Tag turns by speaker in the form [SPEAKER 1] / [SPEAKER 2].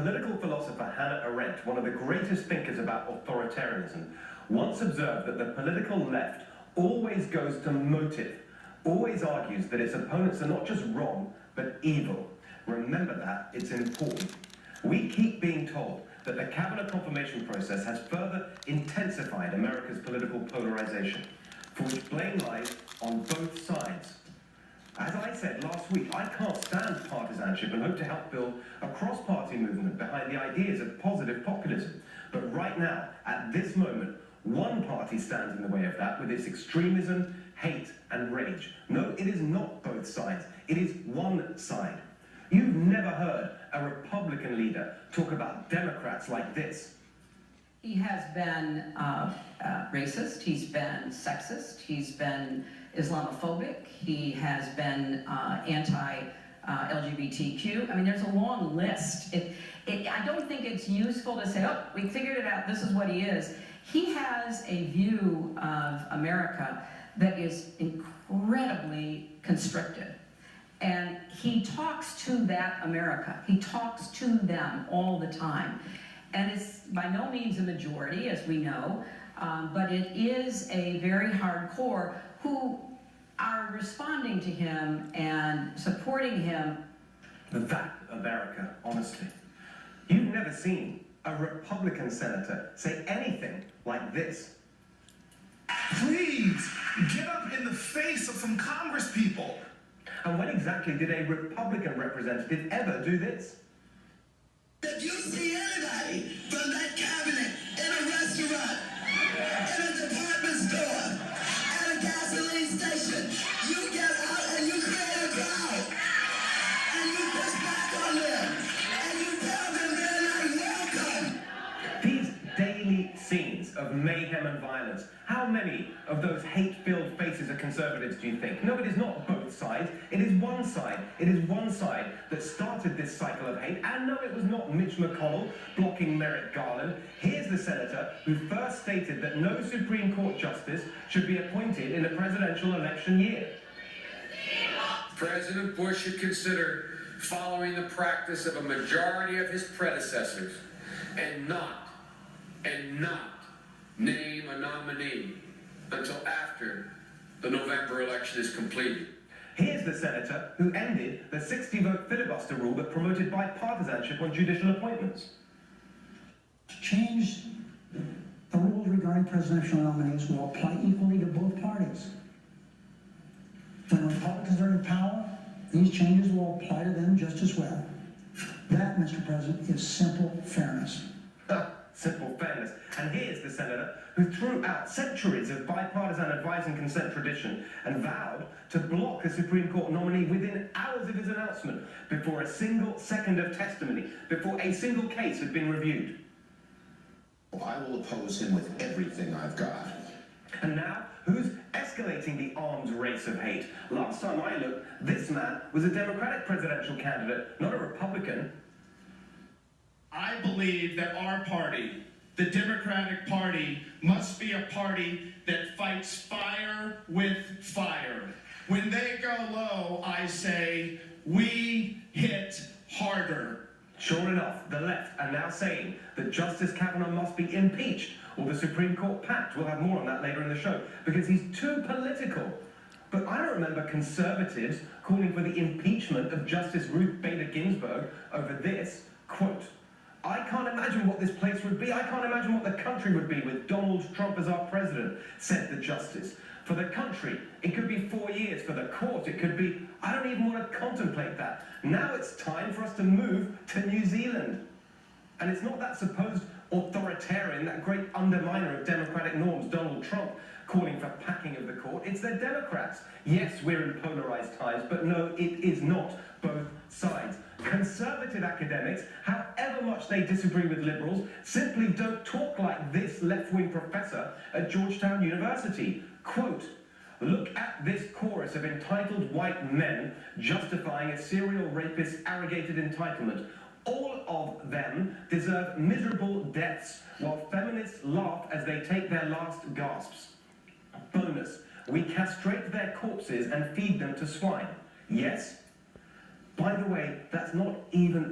[SPEAKER 1] political philosopher Hannah Arendt, one of the greatest thinkers about authoritarianism, once observed that the political left always goes to motive, always argues that its opponents are not just wrong, but evil. Remember that, it's important. We keep being told that the Kavanaugh confirmation process has further intensified America's political polarization, for which blame lies on both sides. As I said last week, I can't stand partisanship and hope to help build a cross-party movement behind the ideas of positive populism. But right now, at this moment, one party stands in the way of that with its extremism, hate, and rage. No, it is not both sides. It is one side. You've never heard a Republican leader talk about Democrats like this.
[SPEAKER 2] He has been racist, he's been sexist, he's been Islamophobic, he has been anti-LGBTQ. I mean, there's a long list. I don't think it's useful to say, oh, we figured it out, this is what he is. He has a view of America that is incredibly constricted. And he talks to that America. He talks to them all the time. And it's by no means a majority, as we know, but it is a very hardcore who are responding to him and supporting him.
[SPEAKER 1] That America, honestly. You've never seen a Republican senator say anything like this.
[SPEAKER 3] Please, get up in the face of some Congress people.
[SPEAKER 1] And when exactly did a Republican representative ever do this?
[SPEAKER 4] If you see anybody from that cabinet in a restaurant, in a department store, at a gasoline station, you get out and you create a crowd. And you push back on them. And you tell them they're not welcome.
[SPEAKER 1] These daily scenes of mayhem and violence, how many of those hate-filled faces are conservatives, do you think? No, it is not both sides. It is one side. It is one side that started this cycle of hate. And no, it was not Mitch McConnell blocking Merrick Garland. Here's the senator who first stated that no Supreme Court justice should be appointed in a presidential election year.
[SPEAKER 5] President Bush should consider following the practice of a majority of his predecessors and not name a nominee until after the November election is completed.
[SPEAKER 1] Here's the senator who ended the 60-vote filibuster rule that promoted bipartisanship on judicial appointments.
[SPEAKER 6] Change the rules regarding presidential nominees will apply equally to both parties. When Republicans are in power, these changes will apply to them just as well. That, Mr. President, is simple fairness.
[SPEAKER 1] Simple fairness. And here's the senator who threw out centuries of bipartisan advice and consent tradition and vowed to block a Supreme Court nominee within hours of his announcement, before a single second of testimony, before a single case had been reviewed.
[SPEAKER 7] I will oppose him with everything I've got.
[SPEAKER 1] And now, who's escalating the arms race of hate? Last time I looked, this man was a Democratic presidential candidate, not a Republican.
[SPEAKER 3] I believe that our party, the Democratic Party, must be a party that fights fire with fire. When they go low, I say, we hit harder.
[SPEAKER 1] Sure enough, the left are now saying that Justice Kavanaugh must be impeached, or the Supreme Court packed. We'll have more on that later in the show, because he's too political. But I don't remember conservatives calling for the impeachment of Justice Ruth Bader Ginsburg over this, quote, I can't imagine what this place would be. I can't imagine what the country would be with Donald Trump as our president, said the justice. For the country, it could be 4 years. For the court, it could be, I don't even want to contemplate that. Now it's time for us to move to New Zealand. And it's not that supposed authoritarian, that great underminer of democratic norms, Donald Trump, calling for packing of the court. It's the Democrats. Yes, we're in polarized times, but no, it is not both sides. Conservative academics, however much they disagree with liberals, simply don't talk like this left-wing professor at Georgetown University. Quote, look at this chorus of entitled white men justifying a serial rapist's arrogated entitlement. All of them deserve miserable deaths, while feminists laugh as they take their last gasps. Bonus, we castrate their corpses and feed them to swine. Yes? By the way, that's not even